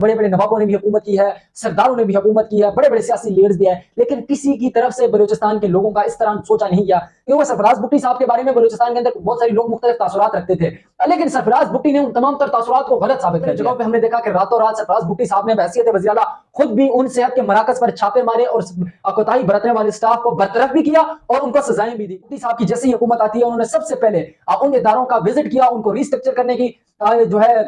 बड़े बड़े नवाबों ने भी हुकूमत की है, सरदारों ने भी हुकूमत की है, बड़े बड़े सियासी लीडर्स भी है, लेकिन किसी की तरफ से बलूचिस्तान के लोगों का इस तरह सोचा नहीं गया। क्योंकि सरफराज भुट्टी साहब के बारे में बलूचिस्तान के अंदर बहुत सारे लोग मुख्तलिफ तासुरात रखते थे, लेकिन सरफराज भुट्टी ने उन तमाम तासुरात को गलत साबित कर जगहों पर हमने देखा कि रातों रात सरफराज भुट्टी साहब ने बहैसियत वज़ीर आला खुद भी उन सेहत के मराकज पर छापे मारे और कोताही बरतने वाले स्टाफ को बरतरफ भी किया और उनको सजाएं भी दी। भुट्टी साहब की जैसी हुकूमत आती है, उन्होंने सबसे पहले उन इदारों का विजिट किया, उनको रिस्ट्रक्चर करने की जो है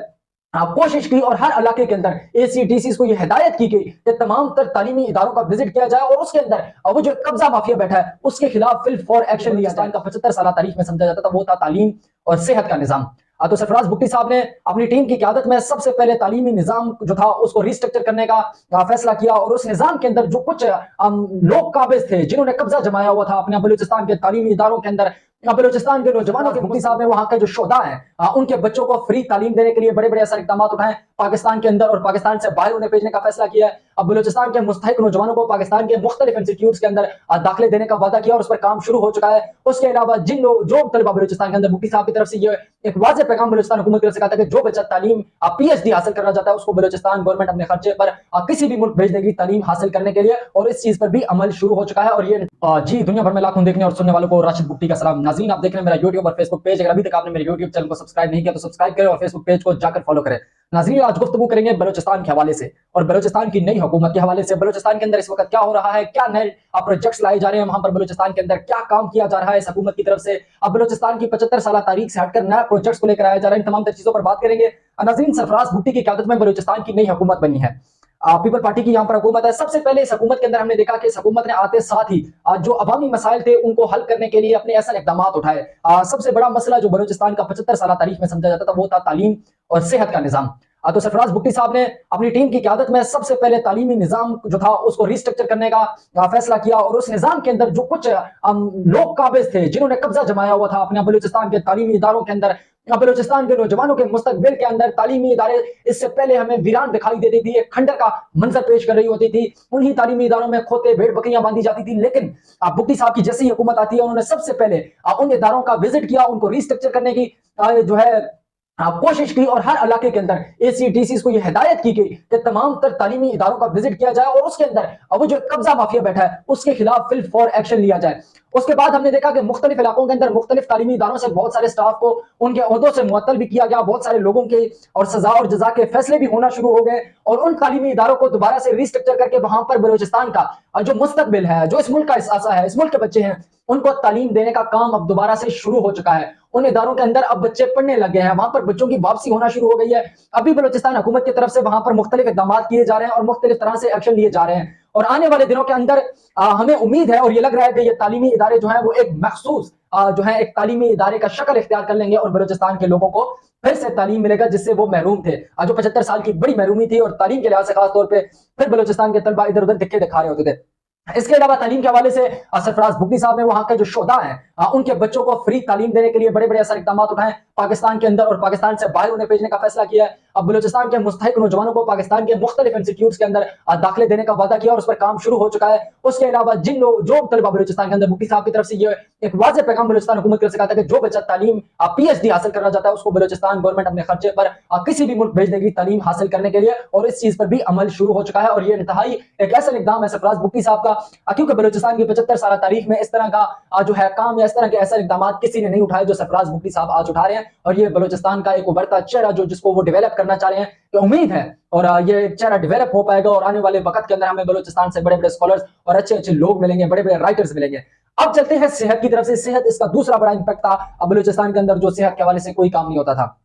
कोशिश की और हर इलाके के अंदर एसीटीसी को यह हिदायत की गई कि तमाम तर तालीमी इदारों का विजिट किया जाए और उसके अंदर वो जो कब्जा माफिया बैठा है उसके खिलाफ फिल फॉर एक्शन लिया जाए। का 75 साल तारीख में समझा जाता था, वो था तालीम और सेहत का निजाम। तो सरफराज भुट्टी साहब ने अपनी टीम की क़यादत में सबसे पहले तालीमी निजाम जो था उसको रिस्ट्रक्चर करने का फैसला किया और उस निजाम के अंदर जो कुछ लोग काबिज थे जिन्होंने कब्जा जमाया हुआ था अपने बलूचिस्तान के तालीमी इदारों के अंदर, बलूचिस्तान के नौजवानों के भुट्टी साहब ने वहां के जो शोधा है उनके बच्चों को फ्री तालीम देने के लिए बड़े बड़े ऐसे इकदाम उठाए। पाकिस्तान के अंदर और पाकिस्तान से बाहर उन्हें भेजने का फैसला किया है। अब बलूचिस्तान के मुस्तहिक नौजवानों को पाकिस्तान के मुख्तलिफ इंस्टीट्यूट्स के अंदर दाखिले देने का वादा किया और उस पर काम शुरू हो चुका है। उसके अलावा जिन लोग जो तलबा बलूचिस्तान के अंदर भुट्टी साहब की तरफ से ये एक वाज़ेह पैगाम बलूचिस्तान हुकूमत की तरफ से कहा था कि जो बच्चा तालीम पीएचडी हासिल करना चाहता है उसको बलूचिस्तान गवर्नमेंट अपने खर्चे पर किसी भी मुल्क भेज देगी तालीम हासिल करने के लिए, और इस चीज पर भी अमल शुरू हो चुका है। और ये जी दुनिया भर में लाखों देखने और सुनने वालों को राशिद भुट्टी का सलाम। नाज़रीन, आप देख रहे हैं मेरा यूट्यूब और फेसबुक पेज। अगर अभी तक आपने मेरे यूट्यूब चैनल को सब्सक्राइब नहीं किया तो सब्सक्राइब करें और फेसबुक पेज को जाकर फॉलो करें। नाज़रीन, आज गुफ्तगू करेंगे बलूचिस्तान के हवाले से और बलूचिस्तान की नई हुकूमत के हवाले से। बलूचिस्तान के अंदर इस वक्त क्या हो रहा है, क्या नए प्रोजेक्ट्स लाए जा रहे हैं, वहां पर बलूचिस्तान के अंदर क्या काम किया जा रहा है इस हुकूमत की तरफ से। अब बलूचिस्तान की 75 साल तारीख से हटकर नए प्रोजेक्ट्स को लेकर आया जा रहा है, इन तमाम चीजों पर बात करेंगे। नाज़रीन, सरफराज भुट्टी की क़यादत में बलूचिस्तान की नई हुकूमत बनी है, पीपल पार्टी की यहाँ पर हुकूमत है। सबसे पहले इस हुकूमत के अंदर हमने देखा कि इस हुकूमत ने आते साथ ही जो अवामी मसाइल थे उनको हल करने के लिए अपने ऐसे इकदाम उठाए। सबसे बड़ा मसला जो बलूचिस्तान का 75 साल तारीख में समझा जाता था वो था तालीम और सेहत का निजाम। तो सरफराज भुट्टी साहब ने अपनी टीम की क़यादत में सबसे पहले तालीमी निजाम जो था उसको रिस्ट्रक्चर करने का फैसला किया और उस निजाम के अंदर जो कुछ लोग काबिज थे जिन्होंने कब्जा जमाया हुआ था अपने बलूचिस्तान के तालीमी इदारों के अंदर, बलूचिस्तान के नौजवानों के मुस्तकबिल के अंदर तालीमी इदारे इससे पहले हमें वीरान दिखाई देती थी, एक खंडर का मंजर पेश कर रही होती थी। उन्हीं तालीमी इदारों में खोते भेड़ बकरियां बांधी जाती थी, लेकिन भुट्टी साहब की जैसी हुकूमत आती है उन्होंने सबसे पहले उन इदारों का विजिट किया, उनको रिस्ट्रक्चर करने की जो है कोशिश की और हर इलाके के अंदर एसीटीसी को यह हिदायत की गई कि तमाम तर तालीमी इदारों का विजिट किया जाए और उसके अंदर वो जो कब्जा माफिया बैठा है उसके खिलाफ फिल फॉर एक्शन लिया जाए। उसके बाद हमने देखा कि मुख्तलिफ इलाकों के अंदर मुख्तलिफ तालीमी इदारों से बहुत सारे स्टाफ को उनके ओहदों से मुअत्तल भी किया गया, बहुत सारे लोगों के और सजा और जजा के फैसले भी होना शुरू हो गए और उन तालीमी इदारों को दोबारा से रिस्ट्रक्चर करके वहां पर बलूचिस्तान का जो मुस्तकबिल है, जो इस मुल्क का हिस्सा है, इस मुल्क के बच्चे हैं, उनको तालीम देने का काम अब दोबारा से शुरू हो चुका है। उन इदारों के अंदर अब बच्चे पढ़ने लग गए हैं, वहां पर बच्चों की वापसी होना शुरू हो गई है। अभी बलूचिस्तान हुकूमत की तरफ से वहां पर मुख्तलिफ इक़दाम किए जा रहे हैं और मुख्तलिफ तरह से एक्शन लिए जा रहे हैं और आने वाले दिनों के अंदर हमें उम्मीद है और ये लग रहा है कि ये तालीमी इदारे जो है वो एक मखसूस जो है एक तालीमी इदारे का शक्ल इख्तियार कर लेंगे और बलूचिस्तान के लोगों को फिर से तालीम मिलेगा जिससे वो महरूम थे, जो 75 साल की बड़ी महरूमी थी और तालीम के लिहाज से खास तौर पर फिर बलूचिस्तान के तलबा इधर उधर दिक्कत दिखा रहे होते थे। इसके अलावा तालीम के हवाले से सरफराज भुट्टी साहब ने वहां के जो शोधा हैं उनके बच्चों को फ्री तालीम देने के लिए बड़े बड़े ऐसे इकदाम उठाए। पाकिस्तान के अंदर और पाकिस्तान से बाहर उन्हें भेजने का फैसला किया है। अब बलूचिस्तान के मुस्तहिक नौजवानों को पाकिस्तान के मुख्तलिफ इंस्टीट्यूट्स के अंदर दाखिले देने का वादा किया और उस पर काम शुरू हो चुका है। उसके अलावा जिन लोग जो तलबा बलूचिस्तान के अंदर भुट्टी साहब की तरफ से ये एक वाज़ेह पैगाम बलूचिस्तान हुकूमत की तरफ से कहा था कि जो बच्चा तालीम पीएचडी हासिल करना चाहता है उसको बलूचिस्तान गवर्नमेंट अपने खर्चे पर किसी भी मुल्क भेज देगी तालीम हासिल करने के लिए, और इस चीज पर भी अमल शुरू हो चुका है। और ये इंतहाई एक ऐसा इकदाम है सरफराज भुट्टी साहब का, क्योंकि बलूचिस्तान की 75 साल तारीख में इस तरह का जो है काम या इस तरह के ऐसे इकदाम किसी ने नहीं उठाए जो सरफराज भुट्टी साहब आज उठा रहे हैं। और ये बलूचिस्तान का एक उभरता चेहरा जो जिसको वो डेवलप करना चाह रहे हैं, तो उम्मीद है और ये चेहरा डेवलप हो पाएगा और आने वाले वक्त के अंदर हमें बलूचिस्तान से बड़े बड़े स्कॉलर्स और अच्छे अच्छे लोग मिलेंगे, बड़े बड़े राइटर्स मिलेंगे। अब चलते हैं सेहत की तरफ से। सेहत इसका दूसरा बड़ा इंपैक्ट था बलूचिस्तान के अंदर, जो सेहत के हवाले से कोई काम नहीं होता था,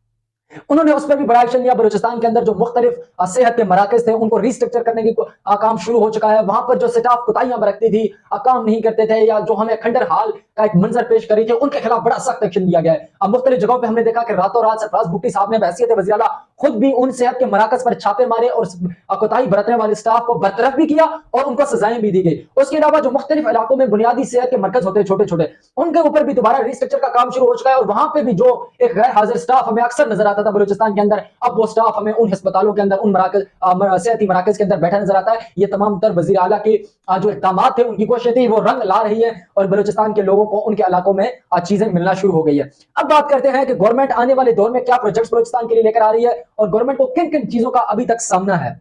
उन्होंने उस पर भी बड़ा एक्शन लिया। बलूचिस्तान के अंदर जो मुख्तलिफ सेहत के मराकज थे उनको रिस्ट्रक्चर करने की काम शुरू हो चुका है। वहां पर जो स्टाफ कोताहियां बरतती थी, काम नहीं करते थे या जो हमें खंडर हाल का एक मंजर पेश करी थी, उनके खिलाफ बड़ा सख्त एक्शन लिया गया है। अब मुख्तलिफ जगहों पर हमने देखा कि रातों रात सरफराज भुट्टी साहब ने बहैसियत वज़ीर आला खुद भी उन सेहत के मराकज पर छापे मारे और कोताही बरतने वाले स्टाफ को बरतरफ भी किया और उनको सजाएं भी दी गई। उसके अलावा जो मुख्तलिफ इलाकों में बुनियादी सेहत के मरकज होते हैं छोटे छोटे, उनके ऊपर भी दोबारा रिस्ट्रक्चर का काम शुरू हो चुका है और वहां पर भी जो एक गैर हाजिर स्टाफ हमें अक्सर नजर आता आता था बलूचिस्तान के अंदर, अब वो स्टाफ हमें उन अस्पतालों के अंदर, उन सेहती मराकज के अंदर बैठा नजर आता है। ये तमाम तर वजीर आला की जो इक़दाम थे, उनकी कोशिश थी, वो रंग ला रही है और बलूचिस्तान के लोगों को उनके इलाकों में चीजें मिलना शुरू हो गई है। अब बात करते हैं कि गवर्नमेंट आने वाले दौर में क्या प्रोजेक्ट्स बलूचिस्तान के लिए लेकर आ रही है और गवर्नमेंट को किन किन चीजों का अभी तक सामना है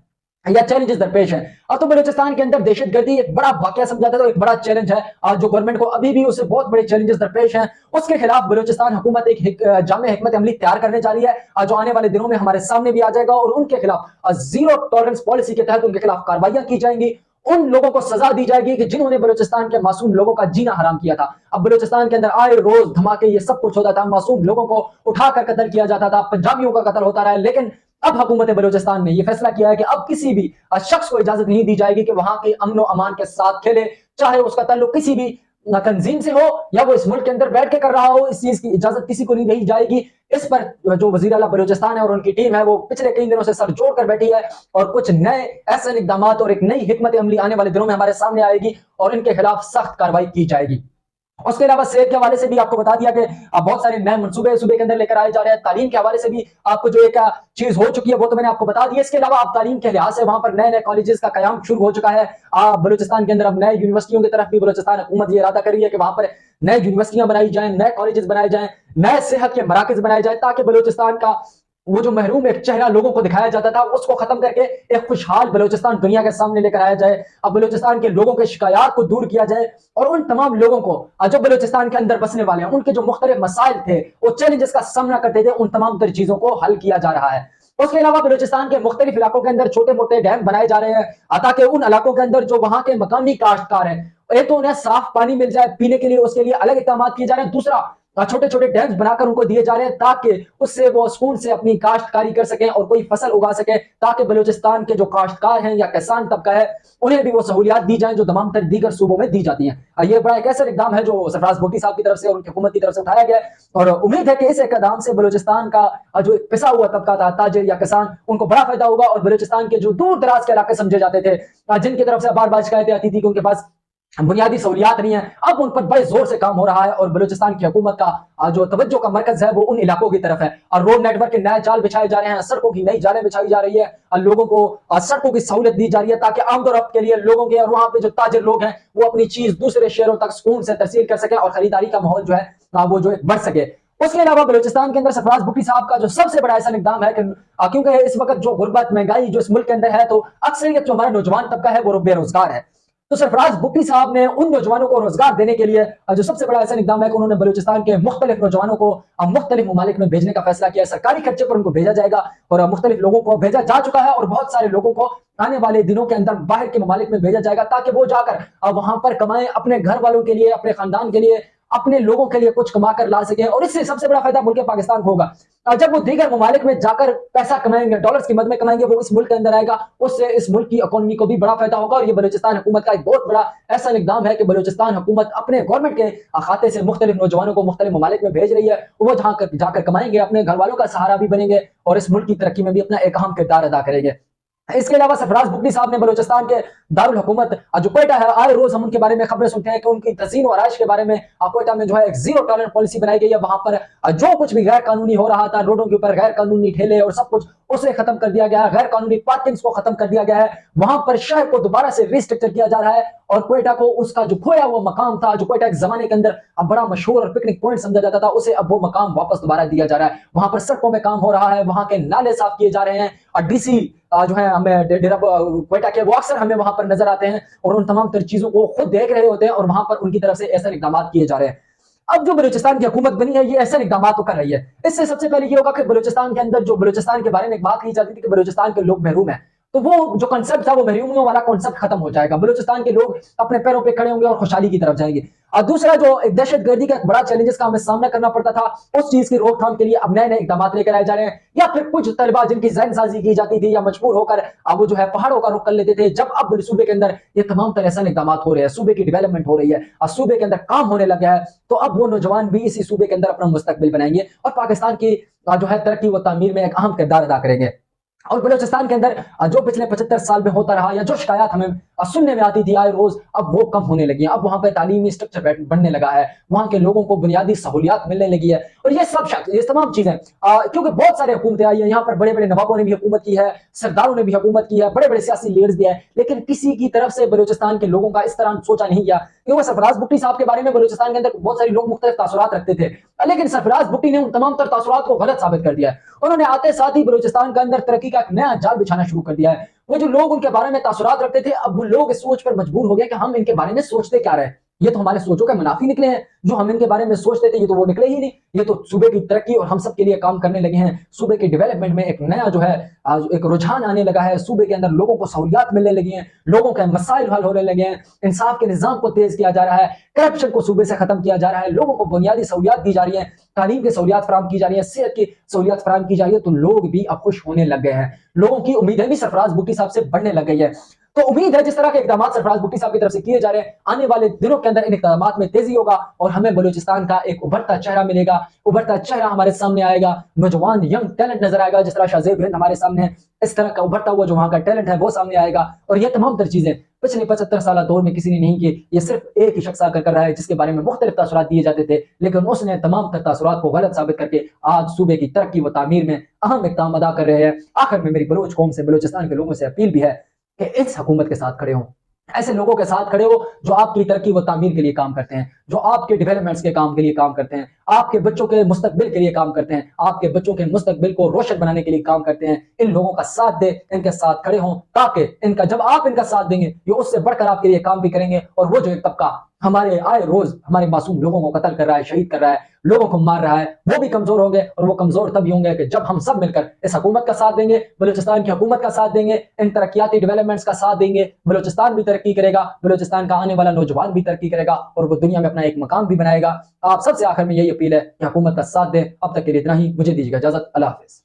या चैलेंजेस दरपेश है। अब तो बलूचिस्तान के अंदर दहशतगर्दी एक बड़ा वाकया समझा था, तो एक बड़ा चैलेंज है और जो गवर्नमेंट को अभी भी उससे बहुत बड़े चैलेंजेस दरपेश हैं। उसके खिलाफ बलूचिस्तान हुकूमत एक जामे हिकमत अमली तैयार करने जा रही है जो आने वाले दिनों में हमारे सामने भी आ जाएगा और उनके खिलाफ जीरो टॉलरेंस पॉलिसी के तहत उनके खिलाफ कार्रवाइयां की जाएंगी। उन लोगों को सजा दी जाएगी कि जिन्होंने बलूचिस्तान के मासूम लोगों का जीना हराम किया था। अब बलूचिस्तान के अंदर आए रोज धमाके, ये सब कुछ होता था, मासूम लोगों को उठाकर कत्ल किया जाता था, पंजाबियों का कत्ल होता रहा है। लेकिन अब हुकूमत बलूचिस्तान ने यह फैसला किया है कि अब किसी भी शख्स को इजाजत नहीं दी जाएगी कि वहां के अमन और अमान के साथ खेले, चाहे उसका ताल्लुक किसी भी तंजीम से हो या वो इस मुल्क के अंदर बैठ के कर रहा हो। इस चीज की इजाजत किसी को नहीं दी जाएगी। इस पर जो वजीर आला बलूचिस्तान है और उनकी टीम है वो पिछले कई दिनों से सर जोड़ कर बैठी है और कुछ नए ऐसे इकदाम और एक नई हिकमत अमली आने वाले दिनों में हमारे सामने आएगी और इनके खिलाफ सख्त कार्रवाई की जाएगी। उसके अलावा सेहत के हवाले से भी आपको बता दिया कि बहुत सारे नए मनसूबे सूबे के अंदर लेकर आए जा रहे हैं। तालीम के हवाले से भी आपको जो एक चीज हो चुकी है वो तो मैंने आपको बता दी। इसके अलावा आप तालीम के लिहाज से वहां पर नए नए कॉलेजेस का कयाम शुरू हो चुका है। बलूचिस्तान के अंदर अब नए यूनिवर्सिटियों की तरफ भी बलूचिस्तान हुकूमत ये इरादा कर रही है कि वहां पर नए यूनिवर्सिटियां बनाई जाए, नए कॉलेजेस बनाए जाए, नए सेहत के मराकज बनाए जाए, ताकि बलूचिस्तान का वो जो महरूम एक चेहरा लोगों को दिखाया जाता था उसको खत्म करके एक खुशहाल बलूचिस्तान दुनिया के सामने लेकर आया जाए। अब बलूचिस्तान के लोगों के शिकायत को दूर किया जाए और उन तमाम लोगों को जो बलूचिस्तान के अंदर बसने वाले हैं, उनके जो मुख्तलिफ मसाइल थे, वो चैलेंजेस का सामना करते थे, उन तमाम तर चीजों को हल किया जा रहा है। उसके अलावा बलूचिस्तान के मुख्तलिफ इलाकों के अंदर छोटे मोटे डैम बनाए जा रहे हैं ताकि उन इलाकों के अंदर जो वहां के मकामी काश्तकार हैं, एक तो उन्हें साफ पानी मिल जाए पीने के लिए, उसके लिए अलग इक़दाम किए जा रहे हैं। दूसरा, छोटे छोटे डैम्स बनाकर उनको दिए जा रहे हैं ताकि उससे वो सुकून से अपनी काश्तकारी कर सकें और कोई फसल उगा सके, ताकि बलूचिस्तान के जो काश्तकार हैं या किसान तबका है उन्हें भी वो सहूलियात दी जाएं जो तमाम तर दीगर सूबों में दी जाती हैं। ये बड़ा एक ऐसा इकदाम है जो सरफराज भुट्टी साहब की तरफ से और उनकी हुकूमत की तरफ से उठाया गया है और उम्मीद है कि इस इकदाम से बलूचिस्तान का जो पिसा हुआ तबका था, ताजिर या किसान, उनको बड़ा फायदा होगा और बलूचिस्तान के जो दूर दराज के इलाके समझे जाते थे, जिनकी तरफ से बार बार शिकायतें आती थी कि उनके पास बुनियादी सहूलियात नहीं है, अब उन पर बड़े जोर से काम हो रहा है और बलूचिस्तान की हुकूमत का जो तवज्जो का मरकज है वो उन इलाकों की तरफ है और रोड नेटवर्क के नए जाल बिछाए जा रहे हैं, सड़कों की नई जालें बिछाई जा रही है, लोगों को सड़कों की सहूलियत दी जा रही है ताकि आमदोरफ्त के लिए लोगों के और वहां पे जो ताजिर लोग हैं वो अपनी चीज दूसरे शहरों तक सुकून से तरसील कर सके और खरीदारी का माहौल जो है वो जो बढ़ सके। उसके अलावा बलूचिस्तान के अंदर सरफराज भुट्टी साहब का जो सबसे बड़ा ऐसा इक़दाम है कि क्योंकि इस वक्त जो गुर्बत महंगाई जो इस मुल्क के अंदर है, तो अक्सरियत जो हमारा नौजवान तबका है वो बेरोजगार है। तो सरफराज भुट्टी साहब ने उन नौजवानों को रोजगार देने के लिए जो सबसे बड़ा ऐसा इक़दाम है कि उन्होंने बलूचिस्तान के मुख्तलिफ नौजवानों को मुख्तलिफ ममालिक में भेजने का फैसला किया। सरकारी खर्चे पर उनको भेजा जाएगा और मुख्तलिफ लोगों को भेजा जा चुका है और बहुत सारे लोगों को आने वाले दिनों के अंदर बाहर के ममालिक में भेजा जाएगा ताकि वो जाकर वहां पर कमाएं, अपने घर वालों के लिए, अपने खानदान के लिए, अपने लोगों के लिए कुछ कमा कर ला सके और इससे सबसे बड़ा फायदा मुल्क पाकिस्तान को होगा। जब वो दीगर ममालिक में जाकर पैसा कमाएंगे, डॉलर्स की मद में कमाएंगे, वो इस मुल्क के अंदर आएगा, उससे इस मुल्क की इकोनॉमी को भी बड़ा फायदा होगा। और ये बलूचिस्तान हुकूमत का एक बहुत बड़ा ऐसा इक़दाम है कि बलूचिस्तान हुकूमत अपने गवर्नमेंट के खाते से मुख्तलिफ नौजवानों को मुख्तलिफ ममालिक में भेज रही है। वो जहाँ जाकर कमाएंगे, अपने घर वालों का सहारा भी बनेंगे और इस मुल्क की तरक्की में भी अपना एक अहम किरदार अदा करेंगे। इसके अलावा सरफराज भुट्टी साहब ने बलूचिस्तान के दारुल हुकूमत जो क्वेटा है, आए रोज हम उनके बारे में खबरें सुनते हैं कि उनकी तज़ीन और आराइश के बारे में क्वेटा में जो है एक जीरो टॉलरेंस पॉलिसी बनाई गई है। वहां पर जो कुछ भी गैर कानूनी हो रहा था, रोडों के ऊपर गैर कानूनी ठेले और सब कुछ, उसे खत्म कर दिया गया है। गैर कानूनी पार्किंग्स को खत्म कर दिया गया है। वहां पर शहर को दोबारा से रिस्ट्रक्चर किया जा रहा है और क्वेटा को उसका जो खोया हुआ मकाम था, जो क्वेटा एक जमाने के अंदर अब बड़ा मशहूर और पिकनिक पॉइंट समझा जाता था, उसे अब वो मकाम वापस दोबारा दिया जा रहा है। वहां पर सड़कों में काम हो रहा है, वहां के नाले साफ किए जा रहे हैं और डीसी जो है हमें डेरा क्वेटा के वो अक्सर हमें वहां पर नजर आते हैं और उन तमाम तर चीजों को खुद देख रहे होते हैं और वहां पर उनकी तरफ से ऐसे इक़दाम किए जा रहे हैं। अब जो बलूचिस्तान की हुकूमत बनी है ये ऐसे इक़दाम तो कर रही है। इससे सबसे पहले ये होगा कि बलूचिस्तान के अंदर जो बलूचिस्तान के बारे में एक बात कही जाती थी कि बलूचिस्तान के लोग महरूम है, तो वो जो कॉन्सेप्ट था वो महरूमियों वाला कॉन्सेप्ट खत्म हो जाएगा। बलूचिस्तान के लोग अपने पैरों पे खड़े होंगे और खुशहाली की तरफ जाएंगे। और दूसरा, जो एक दहशतगर्दी का एक बड़ा चैलेंजेस का हमें सामना करना पड़ता था, उस चीज की रोकथाम के लिए अब नए नए इक़दाम लेकर आए जा रहे हैं। या फिर कुछ तलबा जिनकी ज़हनसाज़ी की जाती थी या मजबूर होकर अब वो जो है पहाड़ों का रुख कर लेते थे, जब अब सूबे के अंदर ये तमाम तरह से इक़दाम हो रहे हैं, सूबे की डेवलपमेंट हो रही है और सूबे के अंदर काम होने लगा है, तो अब वो नौजवान भी इसी सूबे के अंदर अपना मुस्तकबिल बनाएंगे और पाकिस्तान की जो है तरक्की व तामीर में एक अहम किरदार अदा करेंगे। और बलूचिस्तान के अंदर जो पिछले 75 साल में होता रहा या जो शिकायत हमें सुनने में आती थी आए रोज, अब वो कम होने लगी है। अब वहां पर तालीमी स्ट्रक्चर बनने लगा है, वहां के लोगों को बुनियादी सहूलियात मिलने लगी है। और ये तमाम चीजें क्योंकि बहुत सारे हुकूमतें आई है, यहाँ पर बड़े बड़े नवाबों ने भी हुकूमत की है, सरदारों ने भी हुकूमत की है, बड़े बड़े सियासी लीडर्स भी है, लेकिन किसी की तरफ से बलूचिस्तान के लोगों का इस तरह सोचा नहीं गया। क्योंकि सरफराज भुट्टी साहब के बारे में बलूचिस्तान के अंदर बहुत सारे लोग मुख्तलिफ तासुरात रखते थे, लेकिन सरफराज भुट्टी ने उन तमाम तर तासुरात को गलत साबित कर दिया है। उन्होंने आते साथ ही बलूचिस्तान के अंदर तरक्की का एक नया जाल बिछाना शुरू कर दिया है। वो जो लोग उनके बारे में तासुरात रखते थे, अब वो लोग इस सोच पर मजबूर हो गए कि हम इनके बारे में सोचते क्या रहे, ये तो हमारे सोचों के मुनाफी निकले हैं। जो हम इनके बारे में सोचते थे ये तो वो निकले ही नहीं, ये तो सूबे की तरक्की और हम सब के लिए काम करने लगे हैं। सूबे के डेवलपमेंट में एक नया जो है एक रुझान आने लगा है, सूबे के अंदर लोगों को सहूलियात मिलने लगी हैं, लोगों के मसाइल हल होने लगे हैं, इंसाफ के निजाम को तेज किया जा रहा है, करप्शन को सूबे से खत्म किया जा रहा है, लोगों को बुनियादी सहूलियात दी जा रही है, तालीम की सहूलियात फराम की जा रही है, सेहत की सहूलियात फराम की जा रही है, तो लोग भी अब खुश होने लग गए हैं। लोगों की उम्मीदें भी सरफराज भुट्टी साहब से बढ़ने लग गई है। तो उम्मीद है जिस तरह के इकदाम सरफराज भुट्टी साहब की तरफ से किए जा रहे हैं, आने वाले दिनों के अंदर इन इकदाम में तेजी होगा और हमें बलूचिस्तान का एक उभरता चेहरा मिलेगा, उभरता चेहरा हमारे सामने आएगा, नौजवान यंग टैलेंट नजर आएगा, जिस तरह शाहजेब हिंद हमारे सामने है, इस तरह का उभरता हुआ जो वहां का टैलेंट है वो सामने आएगा। और ये तमाम तर चीजें पिछले 75 साल दौर में किसी ने नहीं की, ये सिर्फ एक ही शख्स आकर कर रहा है जिसके बारे में मुख्तलिफ तासुरात दिए जाते थे, लेकिन उसने तमाम तासुरात को गलत साबित करके आज सूबे की तरक्की व तामीर में अहम इक़दाम अदा कर रहे हैं। आखिर में मेरी बलूच कौम से, बलूचिस्तान के लोगों से अपील भी है कि इस हुकूमत के साथ खड़े हों, ऐसे लोगों के साथ खड़े हो जो आपकी तरक्की व तामीर के लिए काम करते हैं, जो आपके डेवलपमेंट्स के काम के लिए काम करते हैं, आपके बच्चों के मुस्तकबिल के लिए काम करते हैं, आपके बच्चों के मुस्तकबिल को रोशन बनाने के लिए काम करते हैं। इन लोगों का साथ दे, इनके साथ खड़े हों, ताकि इनका जब आप इनका साथ देंगे ये उससे बढ़कर आपके लिए काम भी करेंगे। और वो जो एक तबका हमारे आए रोज हमारे मासूम लोगों को कत्ल कर रहा है, शहीद कर रहा है, लोगों को मार रहा है, वो भी कमजोर होंगे। और वो कमजोर तभी होंगे कि जब हम सब मिलकर इस हुकूमत का साथ देंगे, बलूचिस्तान की हुकूमत का साथ देंगे, इन तरक्याती डेवलपमेंट्स का साथ देंगे। बलूचिस्तान भी तरक्की करेगा, बलूचिस्तान का आने वाला नौजवान भी तरक्की करेगा और वो दुनिया में अपना एक मकाम भी बनाएगा। आप सबसे आखिर में यही अपील है कि हुकूमत का साथ दें। अब तक के लिए इतना ही, मुझे दीजिएगा इजाजत। अल्लाह हाफिज।